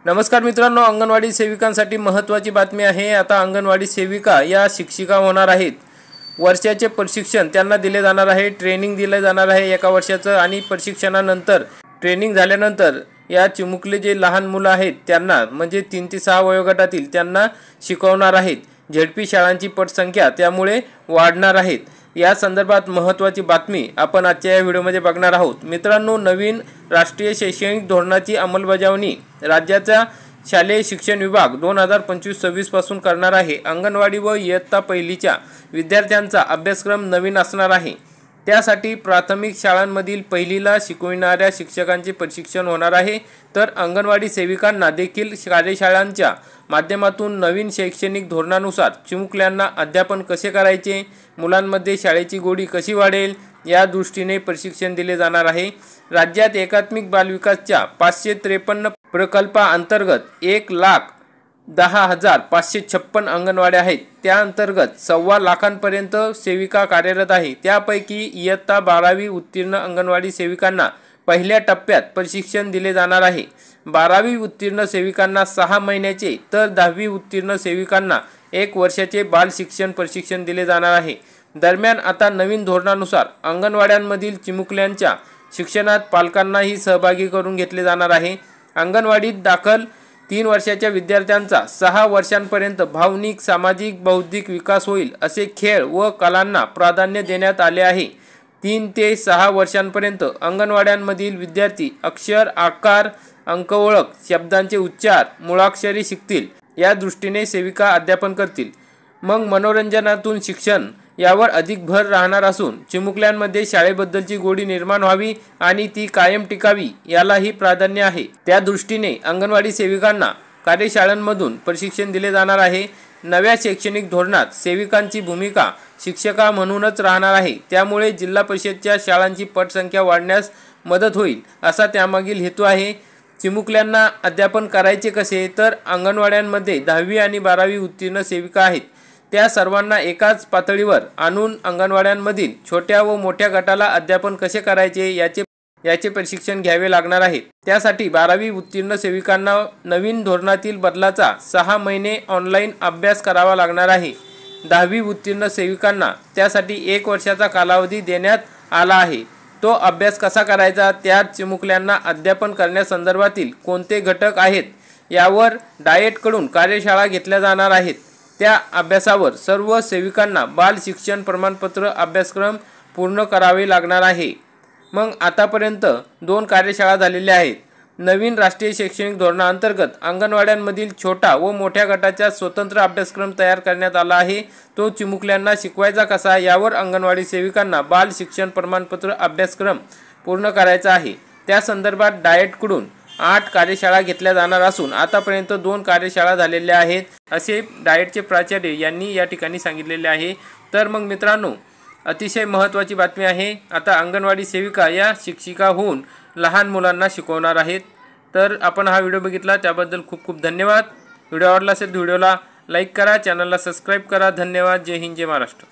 नमस्कार मित्रांनो, अंगणवाडी सेविकांसाठी महत्त्वाची बातमी आहे। आता अंगणवाडी सेविका या शिक्षिका होणार आहेत। वर्षाचे प्रशिक्षण त्यांना दिले जाणार आहे, ट्रेनिंग दिले जाणार आहे 1 वर्षाचं आणि प्रशिक्षणानंतर ट्रेनिंग झाल्यानंतर या चिमुकले जे लहान मुलं आहेत त्यांना म्हणजे 3 ते 6 वयोगटातील त्यांना शिकवणार आहेत। झेडपी शाळांची पटसंख्या त्यामुळे वाढणार आहेत। या संदर्भात महत्त्वाची बातमी आपण आजच्या या व्हिडिओमध्ये बघणार आहोत। मित्रांनो, नवीन राष्ट्रीय शैक्षणिक धोरणाची अंमलबजावणी राज्याचा शालेय शिक्षण विभाग 2025-26 पासून करणार आहे। अंगणवाडी व इयत्ता पहिलीच्या विद्यार्थ्यांचा अभ्यासक्रम नवीन असणार आहे। त्यासाठी प्राथमिक शाळांमधील पहिलीला शिकविणाऱ्या शिक्षकांचे प्रशिक्षण होणार आहे, तर अंगणवाडी सेविकांना देखील कार्यशाळांच्या माध्यमातून नवीन शैक्षणिक धोरणानुसार चिमुकल्यांना अध्यापन कसे करायचे, मुलांमध्ये शाळेची गोडी कशी वाढेल या दृष्टीने प्रशिक्षण दिले जाणार आहे। राज्यात एकात्मिक बालविकासच्या 553 प्रकल्पाअंतर्गत 1,10,556 अंगणवाड्या आहेत। त्या अंतर्गत 1.25 लाखांपर्यंत सेविका कार्यरत आहे। त्यापैकी इयत्ता 12वी उत्तीर्ण अंगणवाडी सेविकांना पहिल्या टप्प्यात प्रशिक्षण दिले जाणार आहे। 12वी उत्तीर्ण सेविकांना 6 महिन्याचे तर 10वी उत्तीर्ण सेविकांना 1 वर्षाचे बाल शिक्षण प्रशिक्षण दिले जाणार आहे। दरम्यान आता नवीन धोरणानुसार अंगणवाड्यांमधील चिमुकल्यांच्या शिक्षणात पालकांनाही सहभागी करून घेतले जाणार आहे। अंगणवाडीत दाखल 3 वर्षाच्या विद्यार्थ्यांचा 6 वर्षांपर्यंत भावनिक, सामाजिक, बौद्धिक विकास होईल असे खेळ व कलांना प्राधान्य देण्यात आले आहे। 3 ते 6 वर्षांपर्यंत अंगणवाड्यांमधील विद्यार्थी अक्षर, आकार, अंकओळख, शब्दांचे उच्चार, मुळाक्षरे शिकतील या दृष्टीने सेविका अध्यापन करतील। मग मनोरंजनातून शिक्षण यावर अधिक भर राहणार असून चिमुकल्यांमध्ये शाळेबद्दलची गोडी निर्माण व्हावी आणि ती कायम टिकावी यालाही प्राधान्य आहे। त्या दृष्टीने अंगणवाडी सेविकांना कार्यशाळांमधून प्रशिक्षण दिले जाणार आहे। नव्या शैक्षणिक धोरणात सेविकांची भूमिका शिक्षका म्हणूनच राहणार आहे। त्यामुळे जिल्हा परिषदच्या शाळांची पटसंख्या वाढण्यास मदत होईल असा त्यामागील हेतू आहे। चिमुकल्यांना अध्यापन करायचे कसे, तर अंगणवाड्यांमध्ये 10वी आणि 12वी उत्तीर्ण सेविका आहेत त्या सर्वांना एकाच पातळीवर आणून अंगणवाड्यांमधील छोट्या व मोठ्या गटाला अध्यापन कसे करायचे याचे प्रशिक्षण घ्यावे लागणार आहे। त्यासाठी 12वी उत्तीर्ण सेविकांना नवीन धोरणातील बदलाचा 6 महिने ऑनलाईन अभ्यास करावा लागणार आहे। 10वी उत्तीर्ण सेविकांना त्यासाठी 1 वर्षाचा कालावधी देण्यात आला आहे। तो अभ्यास कसा करायचा, त्यात चिमुकल्यांना अध्यापन करण्यासंदर्भातील कोणते घटक आहेत यावर डाएटकडून कार्यशाळा घेतल्या जाणार आहेत। त्या अभ्यासावर सर्व सेविकांना बाल शिक्षण प्रमाणपत्र अभ्यासक्रम पूर्ण करावे लागणार आहे। मग आतापर्यंत 2 कार्यशाळा झालेल्या आहेत। नवीन राष्ट्रीय शैक्षणिक धोरणाअंतर्गत अंगणवाड्यांमधील छोटा व मोठ्या गटाचा स्वतंत्र अभ्यासक्रम तयार करण्यात आला आहे। तो चिमुकल्यांना शिकवायचा कसा यावर अंगणवाडी सेविकांना बाल शिक्षण प्रमाणपत्र अभ्यासक्रम पूर्ण करायचा आहे। त्या संदर्भात डाएटकडून 8 कार्यशाळा घेतल्या जाणार असून आतापर्यंत 2 कार्यशाळा झालेल्या आहेत असे डाएटचे प्राचार्य यांनी या ठिकाणी सांगितलेले आहे। तर मग मित्रांनो, अतिशय महत्त्वाची बातमी आहे। आता अंगणवाडी सेविका या शिक्षिका होऊन लहान मुलांना शिकवणार आहेत। तर आपण हा व्हिडिओ बघितला त्याबद्दल खूप खूप धन्यवाद। व्हिडिओ आवडला असेल तर व्हिडिओला लाईक करा, चॅनलला सबस्क्राईब करा। धन्यवाद। जय हिंद, जय महाराष्ट्र।